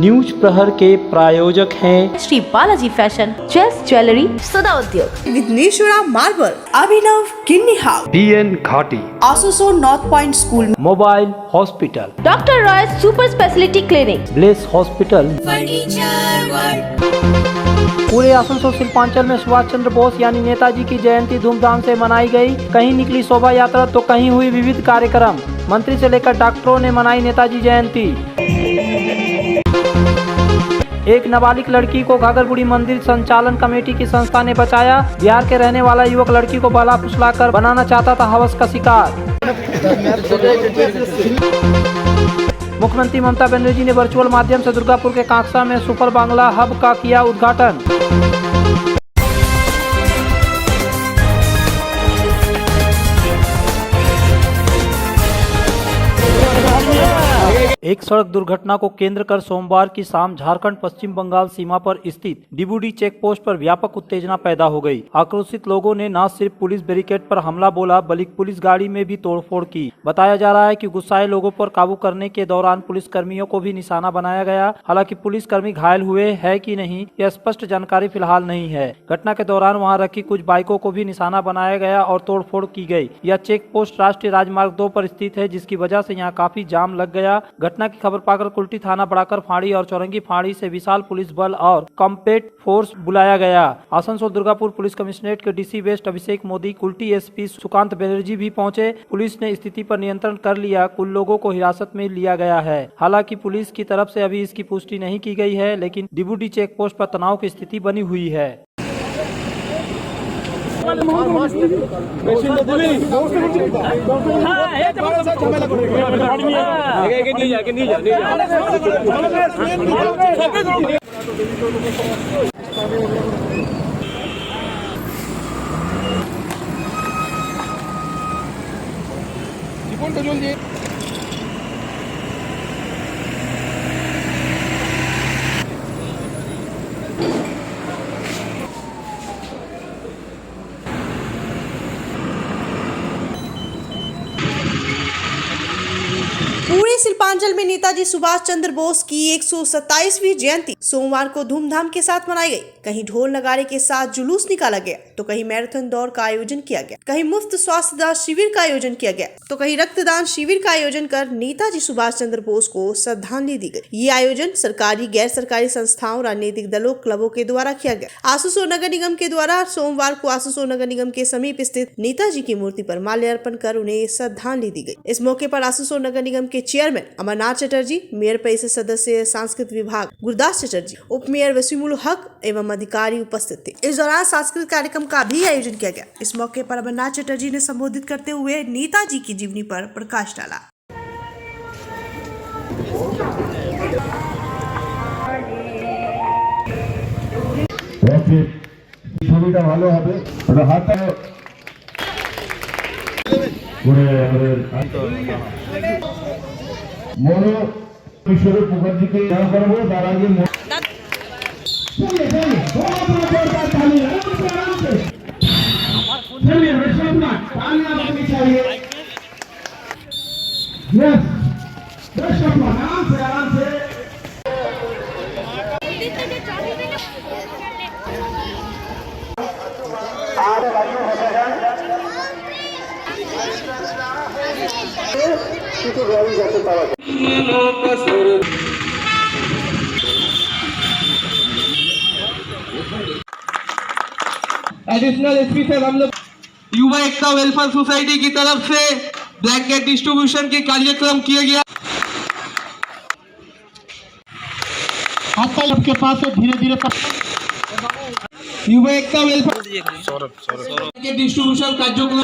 News प्रहर के प्रायोजक हैं Shri Balaji fashion, chase jewellery, Sada Udyog, Vighneshwara marble, Abhinav kidney house, DN Ghati, आसोसो north point school, mobile hospital, doctor Roy super speciality clinic, bless hospital. पूरे आसनसोल शिल्पांचल में सुभाष चंद्र बोस यानी नेताजी की जयंती धूमधाम से मनाई गई। कहीं निकली शोभा यात्रा तो कहीं हुई विविध कार्यक्रम। मंत्री से लेकर डॉक्टरों ने मनाई नेताजी जयंती। एक नाबालिग लड़की को घाघरबुड़ी मंदिर संचालन कमेटी की संस्था ने बचाया। बिहार के रहने वाला युवक लड़की को बहला फुसलाकर बनाना चाहता था हवस का शिकार। मुख्यमंत्री ममता बनर्जी ने वर्चुअल माध्यम से दुर्गापुर के कांकसा में सुपर बांग्ला हब का किया उद्घाटन। एक सड़क दुर्घटना को केंद्र कर सोमवार की शाम झारखंड पश्चिम बंगाल सीमा पर स्थित डिबूडी चेक पोस्ट पर व्यापक उत्तेजना पैदा हो गई। आक्रोशित लोगों ने न सिर्फ पुलिस बैरिकेड पर हमला बोला बल्कि पुलिस गाड़ी में भी तोड़फोड़ की। बताया जा रहा है कि गुस्साए लोगों पर काबू करने के दौरान पुलिस कर्मियों को भी निशाना बनाया गया। हालांकि पुलिस कर्मी घायल हुए है कि नहीं यह स्पष्ट जानकारी फिलहाल नहीं है। घटना के दौरान वहाँ रखी कुछ बाइकों को भी निशाना बनाया गया और तोड़फोड़ की गई। यह चेक पोस्ट राष्ट्रीय राजमार्ग 2 पर स्थित है, जिसकी वजह से यहाँ काफी जाम लग गया। घटना की खबर पाकर कुल्टी थाना बड़ाकर फाड़ी और चौरंगी फाड़ी से विशाल पुलिस बल और कॉम्पैक्ट फोर्स बुलाया गया। आसनसोल दुर्गापुर पुलिस कमिश्नरेट के DC वेस्ट अभिषेक मोदी, कुल्टी SP सुकांत बनर्जी भी पहुंचे। पुलिस ने स्थिति पर नियंत्रण कर लिया। कुल लोगों को हिरासत में लिया गया है। हालांकि पुलिस की तरफ से अभी इसकी पुष्टि नहीं की गई है, लेकिन डिबूडी चेक पोस्ट पर तनाव की स्थिति बनी हुई है। पूरे शिल्पांचल में नेताजी सुभाष चंद्र बोस की 127वीं जयंती सोमवार को धूमधाम के साथ मनाई गई। कहीं ढोल नगाड़े के साथ जुलूस निकाला गया तो कहीं मैराथन दौड़ का आयोजन किया गया, कहीं मुफ्त स्वास्थ्य शिविर का आयोजन किया गया तो कहीं रक्तदान शिविर का आयोजन कर नेताजी सुभाष चंद्र बोस को श्रद्धांजलि दी गई। ये आयोजन सरकारी, गैर सरकारी संस्थाओं, राजनीतिक दलों, क्लबों के द्वारा किया गया। आसनसोल नगर निगम के द्वारा सोमवार को आसनसोल नगर निगम के समीप स्थित नेताजी की मूर्ति पर माल्यार्पण कर उन्हें श्रद्धांजलि दी गई। इस मौके पर आसनसोल नगर निगम के चेयरमैन अमरनाथ चटर्जी, मेयर परिषद सदस्य सांस्कृतिक विभाग गुरदास चटर्जी, उप मेयर वसीमुल हक एवं अधिकारी उपस्थित थे। इस दौरान सांस्कृतिक कार्यक्रम का भी आयोजन किया गया। इस मौके पर अमरनाथ चटर्जी ने संबोधित करते हुए नेताजी की जीवनी पर प्रकाश डाला। ছবিটা ভালো হবে হাতে মনো কিশোর মুখার্জিকে নাম করবো তার আগে एडिशनल SP से हम लोग युवा एकता वेलफेयर सोसाइटी की तरफ से ब्लैंकेट डिस्ट्रीब्यूशन के कार्यक्रम किया गया। आपके पास धीरे धीरे युवा एकता वेलफेयर के डिस्ट्रीब्यूशन कार्यक्रम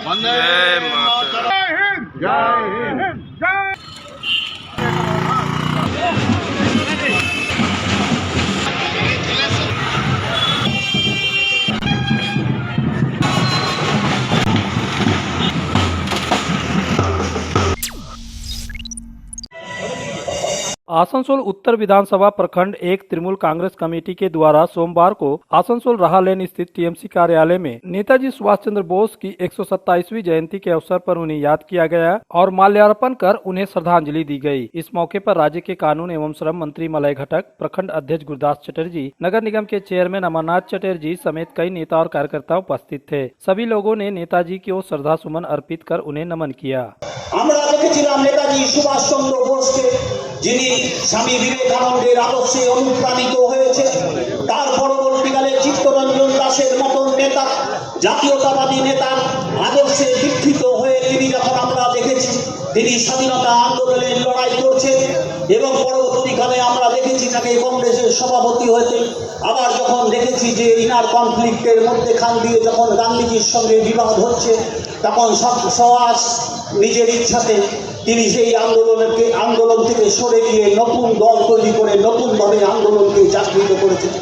वंदे मातरम। जय हिंद। आसनसोल उत्तर विधानसभा प्रखंड 1 तृणमूल कांग्रेस कमेटी के द्वारा सोमवार को आसनसोल राहा लेन स्थित टीएमसी कार्यालय में नेताजी सुभाष चंद्र बोस की 127वीं जयंती के अवसर पर उन्हें याद किया गया और माल्यार्पण कर उन्हें श्रद्धांजलि दी गई। इस मौके पर राज्य के कानून एवं श्रम मंत्री मलय घटक, प्रखंड अध्यक्ष गुरदास चटर्जी, नगर निगम के चेयरमैन अमरनाथ चटर्जी समेत कई नेता और कार्यकर्ता उपस्थित थे। सभी लोगों ने नेताजी को श्रद्धा सुमन अर्पित कर उन्हें नमन किया। আমরা দেখেছিলাম নেতাজি সুভাষ চন্দ্র বোসকে, যিনি স্বামী বিবেকানন্দের আদর্শে অনুপ্রাণিত হয়েছে। তার পরবর্তীকালে চিত্তরঞ্জন দাসের মতন নেতা, জাতীয়তাবাদী নেতার আদর্শে দীক্ষিত হয়ে তিনি যখন আমরা দেখেছি তিনি স্বাধীনতা আন্দোলনের লড়াই করছেন এবং পরবর্তীকালে আমরা দেখেছি তাকে কংগ্রেসের সভাপতি হতে। আবার যখন দেখেছি যে ইনার কনফ্লিক্টের মধ্যেখান দিয়ে যখন গান্ধীজির সঙ্গে বিবাদ হচ্ছে তখন সমাজ নিজের ইচ্ছাতে তিনি সেই আন্দোলন থেকে সরে গিয়ে নতুন দল তৈরি করে নতুনভাবে আন্দোলনকে জাগৃত করেছেন।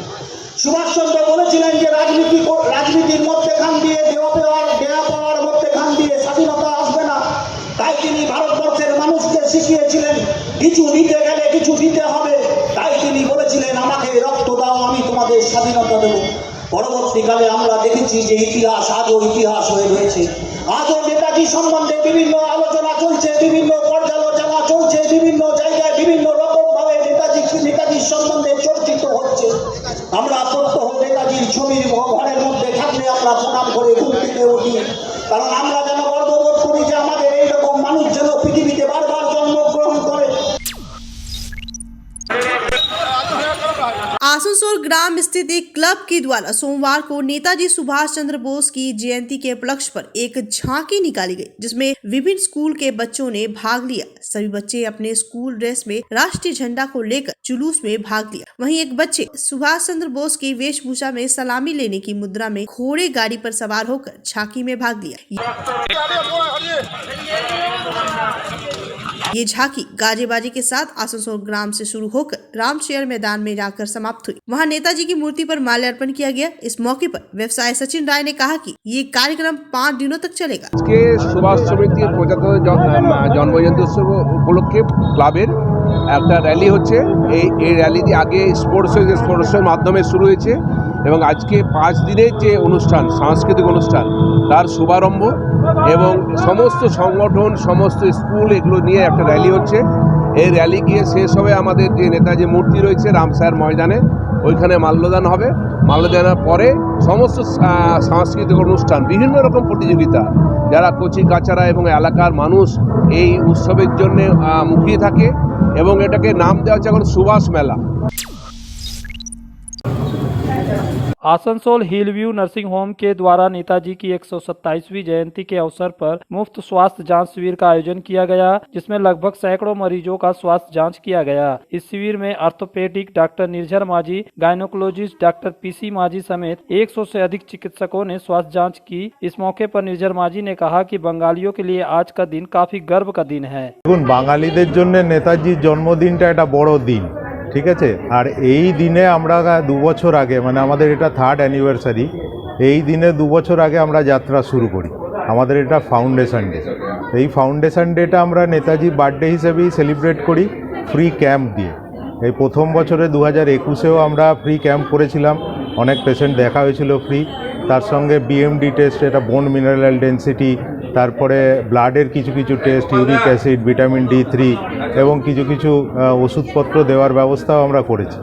সুভাষচন্দ্র বলেছিলেন যে রাজনীতির মধ্যেখান দিয়ে দেওয়া পাওয়ার মধ্যেখান দিয়ে স্বাধীনতা আসবে না। তাই তিনি ভারতবর্ষের মানুষকে শিখিয়েছিলেন কিছু নিতে গেলে কিছু দিতে হবে। তাই তিনি বলেছিলেন আমাকে রক্ত দাও, আমি তোমাদের স্বাধীনতা দেব। পরবর্তীকালে আমরা দেখেছি যে ইতিহাস আজও ইতিহাস হয়ে রয়েছে। আজও নেতাজি সম্বন্ধে বিভিন্ন আলোচনা চলছে, বিভিন্ন পর্যালোচনা চলছে, বিভিন্ন জায়গায় বিভিন্ন রকম ভাবে নেতাজির সম্বন্ধে চর্চিত হচ্ছে। আমরা প্রত্যহ নেতাজির ছবির ঘরের মধ্যে থাকলে আমরা প্রণাম করে ঘুম থেকে উঠি, কারণ আমরা যেন গর্ববোধ করি যে আমাদের এইরকম মানুষ যেন পৃথিবীতে বারবার জন্মগ্রহণ করে। आसनसोल ग्राम स्थित एक क्लब के द्वारा सोमवार को नेताजी सुभाष चंद्र बोस की जयंती के उपलक्ष्य पर एक झांकी निकाली गई, जिसमें विभिन्न स्कूल के बच्चों ने भाग लिया। सभी बच्चे अपने स्कूल ड्रेस में राष्ट्रीय झंडा को लेकर जुलूस में भाग लिया। वहीं एक बच्चे सुभाष चंद्र बोस की वेशभूषा में सलामी लेने की मुद्रा में घोड़े गाड़ी पर सवार होकर झांकी में भाग लिया। ये झांकी गाजेबाजी के साथ आसनसोल ग्राम से शुरू होकर रामशेर मैदान में जाकर समाप्त हुई। वहां नेताजी की मूर्ति पर माल्यार्पण किया गया। इस मौके पर व्यवसायी सचिन राय ने कहा कि ये कार्यक्रम 5 दिनों तक चलेगा। সুভাষ সমিতির 75 জন্মজয়ন্তী উৎসব উপলক্ষে ক্লাবের একটা র্যালি হচ্ছে। এই র্যালি আগে স্পোর্টসের মাধ্যমে শুরু হয়েছে এবং আজকে 5 দিনের যে অনুষ্ঠান, সাংস্কৃতিক অনুষ্ঠান, তার শুভারম্ভ এবং সমস্ত সংগঠন, সমস্ত স্কুল এগুলো নিয়ে একটা র্যালি হচ্ছে। এই র্যালি গিয়ে শেষ হবে আমাদের যে নেতাজি মূর্তি রয়েছে রামসার ময়দানে, ওইখানে মাল্যদান হবে। মাল্যদানের পরে সমস্ত সাংস্কৃতিক অনুষ্ঠান, বিভিন্ন রকম প্রতিযোগিতা, যারা কচি কাচারা এবং এলাকার মানুষ এই উৎসবের জন্য মুখিয়ে থাকে এবং এটাকে নাম দেওয়া হচ্ছে এখন সুভাষ মেলা। आसनसोल हिलव्यू नर्सिंग होम के द्वारा नेताजी की 127वीं जयंती के अवसर पर मुफ्त स्वास्थ्य जांच शिविर का आयोजन किया गया, जिसमें लगभग सैकड़ों मरीजों का स्वास्थ्य जांच किया गया। इस शिविर में ऑर्थोपेडिक डॉक्टर निर्जर माझी, गायनोकोलॉजिस्ट डॉक्टर पीसी माझी समेत 100 से अधिक चिकित्सकों ने स्वास्थ्य जांच की। इस मौके पर निर्जर माझी ने कहा कि बंगालियों के लिए आज का दिन काफी गर्व का दिन है। বাঙালিদের জন্য নেতাজির জন্মদিনটা একটা বড় দিন, ঠিক আছে। আর এই দিনে আমরা 2 বছর আগে, মানে আমাদের এটা 3rd অ্যানিভার্সারি, এই দিনে 2 বছর আগে আমরা যাত্রা শুরু করি। আমাদের এটা ফাউন্ডেশন ডে। এই ফাউন্ডেশন ডেটা আমরা নেতাজি বার্থডে হিসেবেই সেলিব্রেট করি ফ্রি ক্যাম্প দিয়ে। এই প্রথম বছরে 2021-এও আমরা ফ্রি ক্যাম্প করেছিলাম, অনেক পেশেন্ট দেখা হয়েছিল ফ্রি। তার সঙ্গে বিএমডি টেস্ট, এটা বোন মিনারেল ডেন্সিটি, তারপরে ব্লাডের কিছু কিছু test, uric acid, vitamin D3 এবং কিছু কিছু ওষুধপত্র দেওয়ার ব্যবস্থাও আমরা করেছি।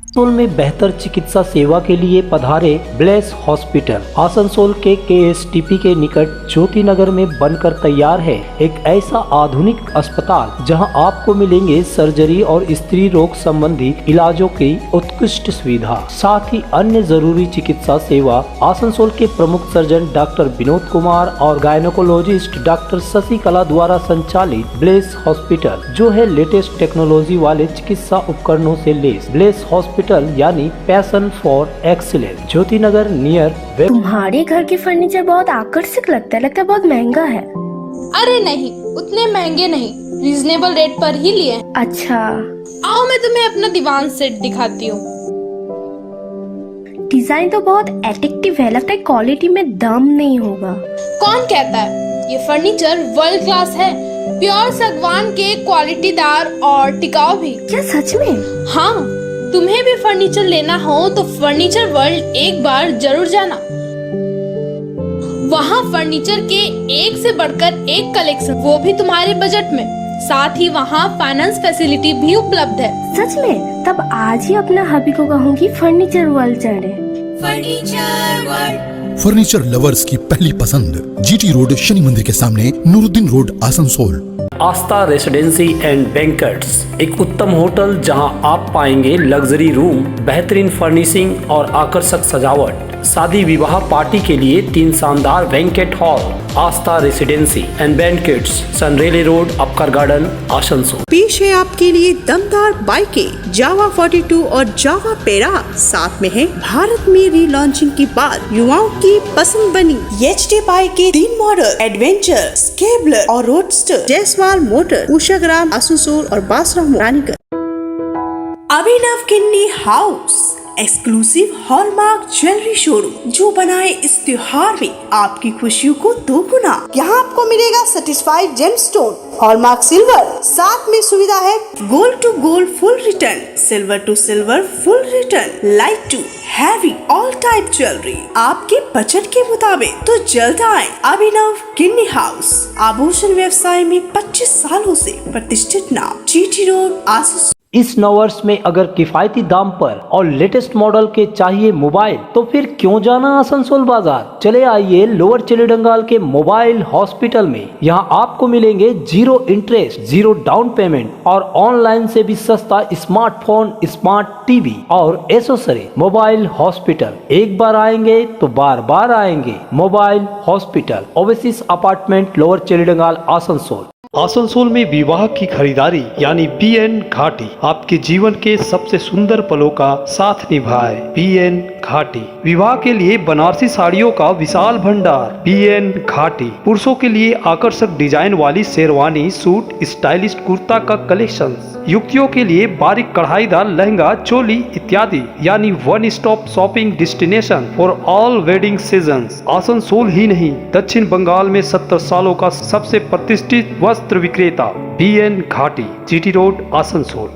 आसनसोल में बेहतर चिकित्सा सेवा के लिए पधारे ब्लेस हॉस्पिटल। आसनसोल के KSTP के निकट ज्योति नगर में बनकर तैयार है एक ऐसा आधुनिक अस्पताल जहां आपको मिलेंगे सर्जरी और स्त्री रोग संबंधी इलाजों की उत्कृष्ट सुविधा, साथ ही अन्य जरूरी चिकित्सा सेवा। आसनसोल के प्रमुख सर्जन डॉक्टर विनोद कुमार और गायनोकोलॉजिस्ट डॉक्टर शशिकला द्वारा संचालित ब्लेस हॉस्पिटल, जो है लेटेस्ट टेक्नोलॉजी वाले चिकित्सा उपकरणों से लेस। ब्लेस हॉस्पिटल यानी passion for excellence, Jyoti Nagar near. तुम्हारे घर के फर्नीचर बहुत आकर्षक लगता है बहुत महंगा है। अरे नहीं, उतने महंगे नहीं, रीजनेबल रेट पर ही लिए। अच्छा, आओ मैं तुम्हें अपना दीवान सेट दिखाती हूँ। डिजाइन तो बहुत एट्रैक्टिव है, लगता है क्वालिटी में दम नहीं होगा। कौन कहता है? ये फर्नीचर वर्ल्ड क्लास है। प्योर सागवान के क्वालिटीदार और टिकाऊ भी। क्या सच में? हाँ, तुम्हें भी फर्नीचर लेना हो तो फर्नीचर वर्ल्ड एक बार जरूर जाना। वहाँ फर्नीचर के एक से बढ़कर एक कलेक्शन, वो भी तुम्हारे बजट में। साथ ही वहाँ फाइनेंस फैसिलिटी भी उपलब्ध है। सच में? तब आज ही अपना हबी को कहूँगी फर्नीचर वर्ल्ड चले। फर्नीचर लवर्स की पहली पसंद, जीटी रोड, शनि मंदिर के सामने, Nooruddin road, Asansol. Aastha residency and banquets, एक उत्तम होटल जहां आप पाएंगे लग्जरी रूम, बेहतरीन फर्निशिंग और आकर्षक सजावट। शादी विवाह पार्टी के लिए 3 शानदार banquet hall. Aastha residency and banquets, Senraleigh road, Upkar garden, Asansol. पेश है आपके लिए दमदार बाइकें जावा 42 और जावा पेरा। साथ में है भारत में रीलॉन्चिंग के बाद युवाओं की पसंद बनी एचडी बाइक के 3 मॉडल, एडवेंचर, स्केबलर और रोडस्टर। जयसवाल मोटर, उषाग्राम, आसनसोल और Basra Raniganj. Abhinav Kinni house, exclusive hallmark jewellery showroom जो बनाए इस त्योहार में आपकी खुशियों को दोगुना। यहाँ आपको मिलेगा सर्टिफाइड जेमस्टोन, हॉलमार्क सिल्वर, साथ में सुविधा है gold to gold full return, silver to silver full return, light to heavy all type jewellery आपके बजट के मुताबिक। तो जल्द आए अभिनव किन्नी हाउस, आभूषण व्यवसाय में 25 सालों से प्रतिष्ठित नाम, जीटी रोड, आसनसोल। इस नवर्स में अगर किफायती दाम पर और लेटेस्ट मॉडल के चाहिए मोबाइल तो फिर क्यों जाना आसनसोल बाजार। चले आइए लोअर चिलीडंगाल के मोबाइल हॉस्पिटल में। यहाँ आपको मिलेंगे 0 इंटरेस्ट, 0 डाउन पेमेंट और ऑनलाइन से भी सस्ता स्मार्टफोन, स्मार्ट टीवी और एसेसरी। मोबाइल हॉस्पिटल, एक बार आएंगे तो बार बार आएंगे। Mobile hospital, oasis apartment, lower Chelidanga, Asansol. Asansol में विवाह की खरीदारी यानी बीएन घाटी आपके जीवन के सबसे सुंदर पलों का साथ निभाए। बीएन घाटी, विवाह के लिए बनारसी साड़ियों का विशाल भंडार। बीएन घाटी, पुरुषों के लिए आकर्षक डिजाइन वाली शेरवानी, सूट, स्टाइलिश कुर्ता का कलेक्शन, युवतियों के लिए बारीक कढ़ाईदार लहंगा, चोली इत्यादि, यानी one stop shopping destination for all wedding seasons. Asansol ही नहीं, दक्षिण बंगाल में 70 सालों का सबसे प्रतिष्ठित वस्त्र विक्रेता बीएन घाटी, जीटी रोड, आसनसोल।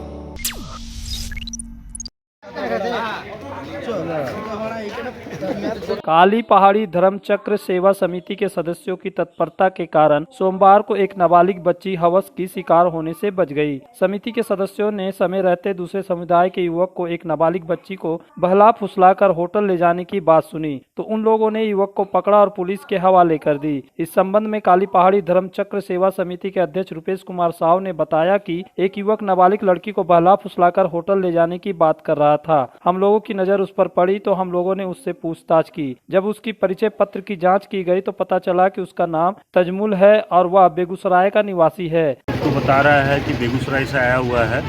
काली पहाड़ी धर्म चक्र सेवा समिति के सदस्यों की तत्परता के कारण सोमवार को एक नाबालिग बच्ची हवस की शिकार होने से बच गई। समिति के सदस्यों ने समय रहते दूसरे समुदाय के युवक को एक नाबालिग बच्ची को बहला फुसलाकर होटल ले जाने की बात सुनी तो उन लोगों ने युवक को पकड़ा और पुलिस के हवाले कर दी। इस संबंध में काली पहाड़ी धर्म चक्र सेवा समिति के अध्यक्ष रुपेश कुमार साहू ने बताया कि एक युवक नाबालिग लड़की को बहला फुसलाकर होटल ले जाने की बात कर रहा था। हम लोगों की नजर उस पर पड़ी तो हम लोगों ने उससे पूछताछ की। जब उसकी परिचय पत्र की जांच की गई तो पता चला कि उसका नाम तजमुल है और वह बेगूसराय का निवासी है। तो बता रहा है कि बेगूसराय से आया हुआ है,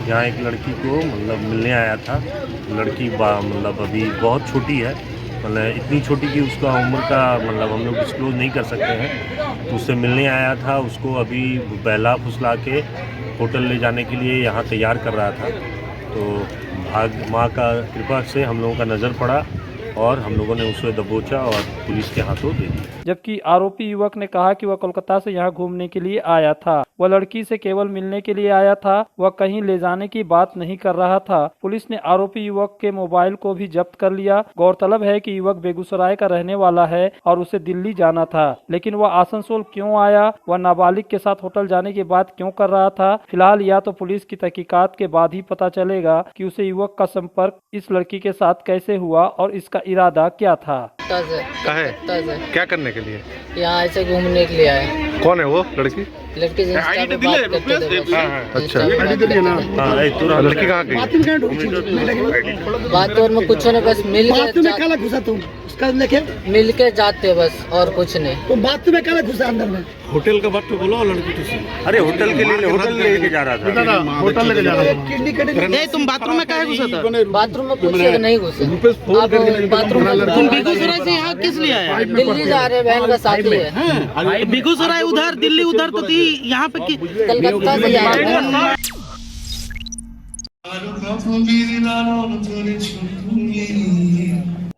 यहाँ एक लड़की को मतलब मिलने आया था। लड़की मतलब अभी बहुत छोटी है, मतलब इतनी छोटी कि उसका उम्र का मतलब हम लोग डिस्क्लोज नहीं कर सकते हैं। तो उससे मिलने आया था, उसको अभी बहला फुसला के होटल ले जाने के लिए यहाँ तैयार कर रहा था। तो भाग माँ का कृपा से हम लोगों का नज़र पड़ा और हम लोगों ने उसे दबोचा और पुलिस के हाथों दे दिया। जबकि आरोपी युवक ने कहा कि वह कोलकाता से यहाँ घूमने के लिए आया था। वह लड़की से केवल मिलने के लिए आया था, वह कहीं ले जाने की बात नहीं कर रहा था। पुलिस ने आरोपी युवक के मोबाइल को भी जब्त कर लिया। गौरतलब है कि युवक बेगूसराय का रहने वाला है और उसे दिल्ली जाना था, लेकिन वह आसनसोल क्यों आया, वह नाबालिग के साथ होटल जाने की बात क्यों कर रहा था। फिलहाल या तो पुलिस की तहकीकात के बाद ही पता चलेगा कि उसे युवक का संपर्क इस लड़की के साथ कैसे हुआ और इसका इरादा क्या था। क्या करने के लिए? यहाँ ऐसे घूमने के लिए आए। कौन है वो लड़की? लड़की से बात करते थे। अच्छा, लड़की कहाँ गई? बात और में कुछ नहीं, बस मिल के जाते बस और कुछ नहीं। तो बात में क्या घुसा अंदर में? होटल का बात तो बोलो लड़की तुझसे। अरे होटल के लिए होटल लेके जा रहा था। होटल लेके जा रहा था। नहीं, तुम बाथरूम में क्या घुसा था? बाथरूम में कुछ नहीं घुसे। बाथरूम में तुम बेगूसराय से यहाँ किस लिए आए? दिल्ली जा रहे, बहन का साथी है। बेगूसराय उधर, दिल्ली उधर तो थी, यहाँ पे कलकत्ता से जा रहे।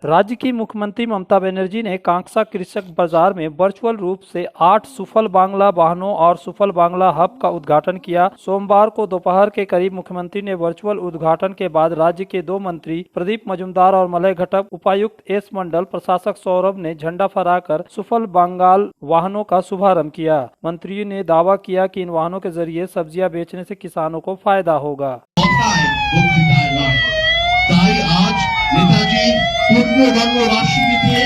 राज्य की मुख्यमंत्री ममता बनर्जी ने कांकसा कृषक बाजार में वर्चुअल रूप से 8 सुफल बांग्ला वाहनों और सुफल बांग्ला हब का उद्घाटन किया। सोमवार को दोपहर के करीब मुख्यमंत्री ने वर्चुअल उद्घाटन के बाद राज्य के 2 मंत्री प्रदीप मजूमदार और मलय घटक, उपायुक्त एस मंडल, प्रशासक सौरभ ने झंडा फहराकर सुफल बांगाल वाहनों का शुभारंभ किया। मंत्री ने दावा किया कि इन वाहनों के जरिए सब्जियां बेचने से किसानों को फायदा होगा। নেতাজি পূর্ণবঙ্গ রাষ্ট্রপতিতে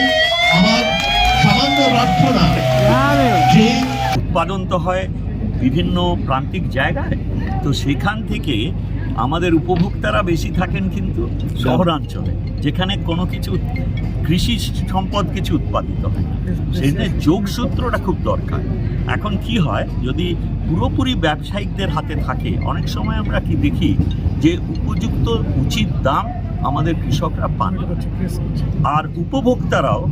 আমার সামান্য প্রার্থনা যে উৎপাদন তো হয় বিভিন্ন প্রান্তিক জায়গায়, তো সেখান থেকে আমাদের উপভোক্তারা বেশি থাকেন কিন্তু শহরাঞ্চলে, যেখানে কোনো কিছু কৃষি সম্পদ কিছু উৎপাদিত হয়, সেখানে যোগসূত্রটা খুব দরকার। এখন কি হয়, যদি পুরোপুরি ব্যবসায়িকদের হাতে থাকে, অনেক সময় আমরা কি দেখি যে উপযুক্ত উচিত দাম আমাদের কৃষকরা পান, আর উপভোক্তারাও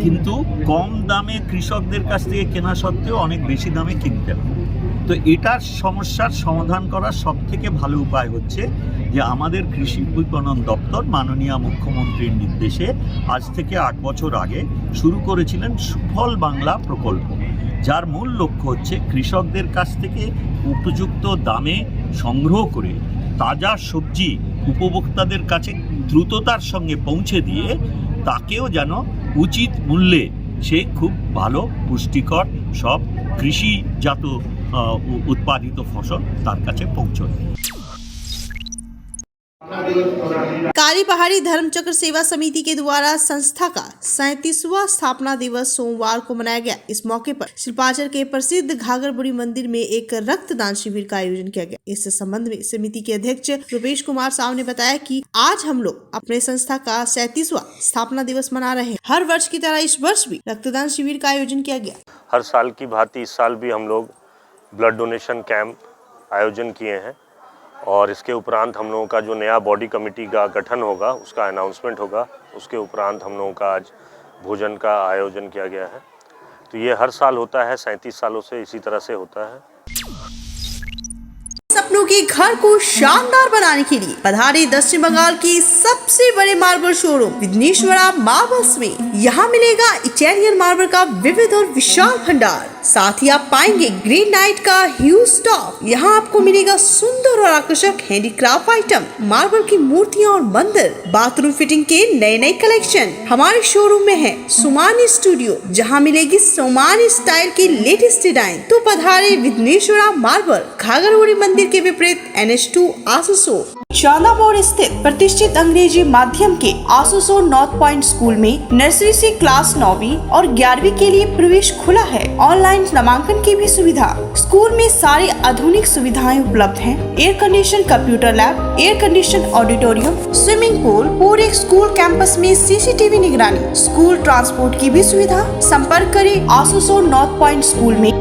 কিন্তু কম দামে কৃষকদের কাছ থেকে কেনা সত্ত্বেও অনেক বেশি দামে কিনতে হয়। তো এটার সমস্যার সমাধান করার সবথেকে ভালো উপায় হচ্ছে যে আমাদের কৃষি বিপণন দপ্তর মাননীয় মুখ্যমন্ত্রীর নির্দেশে আজ থেকে 8 বছর আগে শুরু করেছিলেন সুফল বাংলা প্রকল্প, যার মূল লক্ষ্য হচ্ছে কৃষকদের কাছ থেকে উপযুক্ত দামে সংগ্রহ করে তাজা সবজি উপভোক্তাদের কাছে দ্রুততার সঙ্গে পৌঁছে দিয়ে তাকেও যেন উচিত মূল্যে সে খুব ভালো পুষ্টিকর সব কৃষিজাত উৎপাদিত ফসল তার কাছে পৌঁছয়। काली पहाड़ी धर्मचक्र सेवा समिति के द्वारा संस्था का 37वां स्थापना दिवस सोमवार को मनाया गया। इस मौके पर शिल्पांचल के प्रसिद्ध घाघर बुढ़ी मंदिर में एक रक्तदान शिविर का आयोजन किया गया। इस संबंध में समिति के अध्यक्ष रुपेश कुमार साव ने बताया कि आज हम लोग अपने संस्था का 37वां स्थापना दिवस मना रहे हैं। हर वर्ष की तरह इस वर्ष भी रक्तदान शिविर का आयोजन किया गया। हर साल की भांति इस साल भी हम लोग ब्लड डोनेशन कैंप आयोजन किए हैं, और इसके उपरांत हम लोगों का जो नया बॉडी कमेटी का गठन होगा उसका अनाउंसमेंट होगा। उसके उपरांत हम लोगों का आज भोजन का आयोजन किया गया है। तो ये हर साल होता है, 37 सालों से इसी तरह से होता है। सपनों के घर को शानदार बनाने के लिए पधारे दक्षिण बंगाल की सबसे बड़े मार्बल शोरूम विघ्नेश्वरा मार्बल्स में। यहाँ मिलेगा इटालियन मार्बल का विविध और विशाल भंडार, साथ ही आप पाएंगे ग्रेनाइट का ह्यूज स्टॉक। यहाँ आपको मिलेगा सुंदर और आकर्षक हैंडीक्राफ्ट आइटम, मार्बल की मूर्तियाँ और मंदिर, बाथरूम फिटिंग के नए नए कलेक्शन। हमारे शोरूम में है सोमानी स्टूडियो, जहाँ मिलेगी सोमानी स्टाइल की लेटेस्ट डिजाइन। तो पधारे विघ्नेश्वरा मार्बल, घाघरबुढ़ी मंदिर के विपरीत NH2 आसनसोल। चांदा मोड़ स्थित प्रतिष्ठित अंग्रेजी माध्यम के आसनसोल नॉर्थ पॉइंट स्कूल में नर्सरी से क्लास 9वीं और 11वीं के लिए प्रवेश खुला है। ऑनलाइन नामांकन की भी सुविधा। स्कूल में सारी आधुनिक सुविधाएं उपलब्ध हैं। Air condition computer lab, air condition auditorium, swimming pool, पूरे स्कूल कैंपस में CCTV निगरानी, स्कूल ट्रांसपोर्ट की भी सुविधा। संपर्क करें आसनसोल नॉर्थ पॉइंट स्कूल में।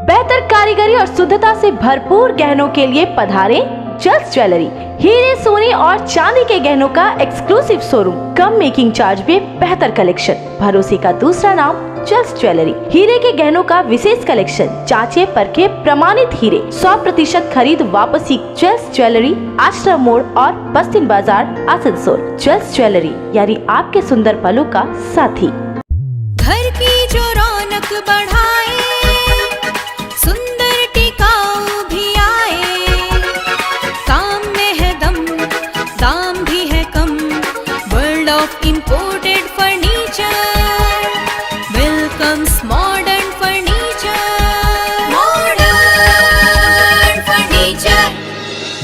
बेहतर कारीगरी और शुद्धता से भरपूर गहनों के लिए पधारे जस्ट ज्वेलरी। हीरे, सोने और चांदी के गहनों का एक्सक्लूसिव शोरूम, कम मेकिंग चार्ज में बेहतर कलेक्शन। भरोसे का दूसरा नाम जस्ट ज्वेलरी। हीरे के गहनों का विशेष कलेक्शन, जांचे परखे प्रमाणित हीरे, 100% खरीद वापसी। जस्ट ज्वेलरी, आश्रम मोड़ और बस्तिन बाजार, आसनसोल। जस्ट ज्वेलरी यानी आपके सुंदर पलों का साथी। घर की जो रौनक बढ़ाए, सुंदर टिकाऊ भी आए, काम में है दम, दाम भी है कम। World of imported furniture welcomes modern furniture. Modern furniture,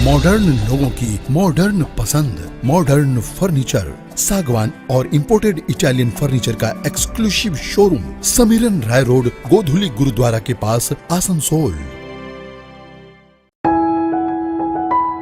modern लोगों की मॉडर्न पसंद। मॉडर्न फर्नीचर, सागवान और इंपोर्टेड इटालियन फर्नीचर का exclusive showroom, Samiran Rai road, Godhuli gurdwara के पास, आसनसोल।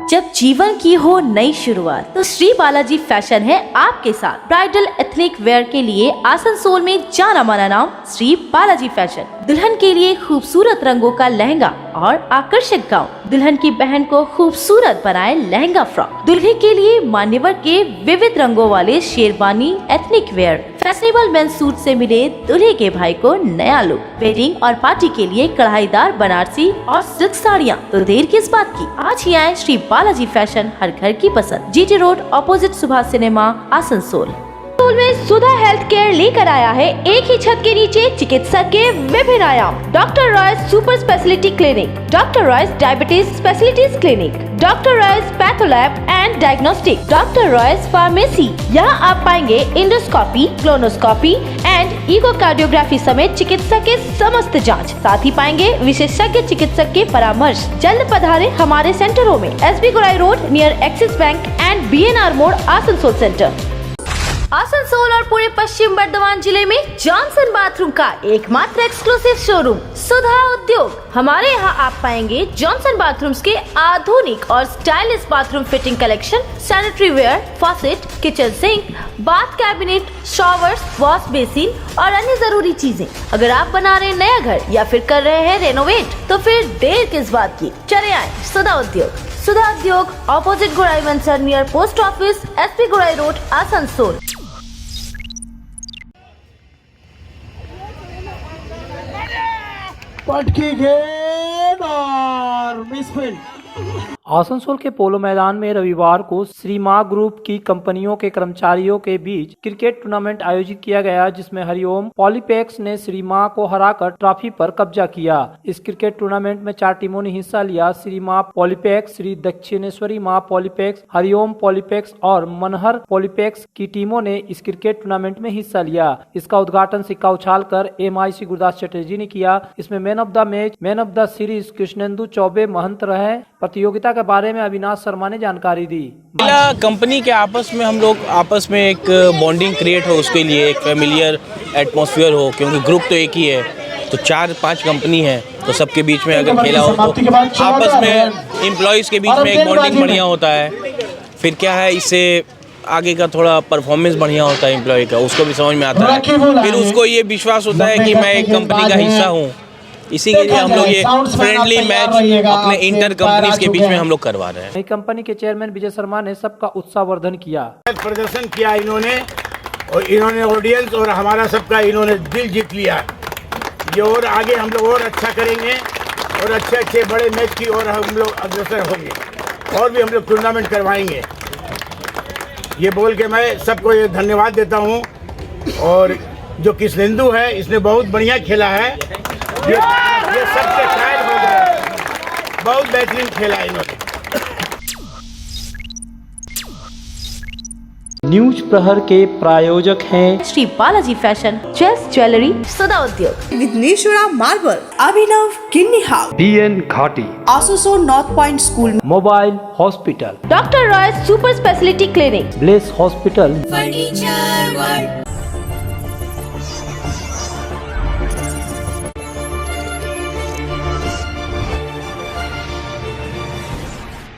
जब जीवन की हो नई शुरुआत तो श्री बालाजी फैशन है आपके साथ। ब्राइडल एथनिक वेयर के लिए आसनसोल में जाना माना नाम श्री बालाजी फैशन। दुल्हन के लिए खूबसूरत रंगों का लहंगा और आकर्षक गाउन, दुल्हन की बहन को खूबसूरत बनाए लहंगा फ्रॉक, दुल्हे के लिए मान्यवर के विविध रंगों वाले sherwani, ethnic wear, fashionable men's suit से मिले दूल्हे के भाई को नया लुक, वेडिंग और पार्टी के लिए कढ़ाईदार बनारसी और सिल्क साड़ियाँ। तो देर किस बात की, आज ही आए श्री बालाजी फैशन, हर घर की पसंद, GT road opposite Subhash cinema, Asansol. में सुधा हेल्थ केयर लेकर आया है एक ही छत के नीचे चिकित्सा के विभिन्न आयाम। Doctor Roy's super speciality clinic, doctor Royce diabetes specialities clinic, doctor Royce patholab and diagnostic, doctor Royce pharmacy. यहाँ आप पाएंगे इंडोस्कोपी, क्लोनोस्कोपी एंड इकोकार्डियोग्राफी समेत चिकित्सा के समस्त जांच। साथ ही पाएंगे विशेषज्ञ चिकित्सक के परामर्श। जल्द पधारे हमारे सेंटरों में SB Gorai road near axis bank and BNR मोड़, आसनसोल सेंटर। आसनसोल और पूरे पश्चिम बर्धमान जिले में जॉनसन बाथरूम का एकमात्र एक्सक्लूसिव शोरूम सुधा उद्योग। हमारे यहाँ आप पाएंगे जॉनसन बाथरूम्स के आधुनिक और stylish bathroom fitting collection, sanitary wear, faucet, kitchen sink, bath cabinet, showers, wash basin और अन्य जरूरी चीजें। अगर आप बना रहे नया घर या फिर कर रहे हैं रेनोवेट, तो फिर देर किस बात की, चले आए सुधा उद्योग। सुधा उद्योग ऑपोजिट गोराई वंसर नियर पोस्ट ऑफिस, SB गोराई रोड, आसनसोल। पटकी गेंद और मिसफील्ड। आसनसोल के पोलो मैदान में रविवार को श्री मां ग्रुप की कंपनियों के कर्मचारियों के बीच क्रिकेट टूर्नामेंट आयोजित किया गया, जिसमें हरिओम पॉलीप्लेक्स ने श्री मां को हराकर ट्रॉफी पर कब्जा किया। इस क्रिकेट टूर्नामेंट में 4 टीमों ने हिस्सा लिया। श्री मां पॉलीप्लेक्स, श्री दक्षिणेश्वरी मां पॉलीप्लेक्स, हरिओम पॉलीप्लेक्स और मनहर पॉलीप्लेक्स की टीमों ने इस क्रिकेट टूर्नामेंट में हिस्सा लिया। इसका उद्घाटन सिक्का उछालकर MIC गुरदास चटर्जी ने किया। इसमें man of the match, man of the series Krishnendu Choubey Mahant रहे। प्रतियोगिता के बारे में अविनाश शर्मा ने जानकारी दी। कंपनी के आपस में हम लोग आपस में एक बॉन्डिंग क्रिएट हो, उसके लिए एक फेमिलियर एटमॉस्फेयर हो, क्योंकि ग्रुप तो एक ही है, तो 4-5 कंपनी है, तो सबके बीच में अगर खेला हो तो आपस में एम्प्लॉयज़ के बीच में एक बॉन्डिंग बढ़िया होता है। फिर क्या है, इससे आगे का थोड़ा परफॉर्मेंस बढ़िया होता है एम्प्लॉय का, उसको भी समझ में आता है। फिर उसको ये विश्वास होता है कि मैं एक कंपनी का हिस्सा हूँ। इसी के लिए हम लोग ये फ्रेंडली मैच अपने इंटर कंपनीज के बीच में हम लोग करवा रहे हैं। नई कंपनी के चेयरमैन विजय शर्मा ने सबका उत्साहवर्धन किया। प्रदर्शन किया इन्होंने, और इन्होंने ऑडियंस और हमारा सबका इन्होंने दिल जीत लिया। ये और आगे हम लोग और अच्छा करेंगे और अच्छे बड़े मैच की और हम लोग अग्रसर होंगे और भी हम लोग टूर्नामेंट करवाएंगे। ये बोल के मैं सबको ये धन्यवाद देता हूँ। और जो कृष्णेंदु है, इसने बहुत बढ़िया खेला है, ये सबसे शायद हो गया, बहुत बेहतरीन खेला इन्होंने। न्यूज प्रहर के प्रायोजक हैं Shri Balaji fashion, chase jewellery, Sudha Udyog, Vighneshwara marble, Abhinav kidney house, DN Ghati, Asansol north point school, mobile hospital, doctor Roy's super speciality clinic, bless hospital, furniture world.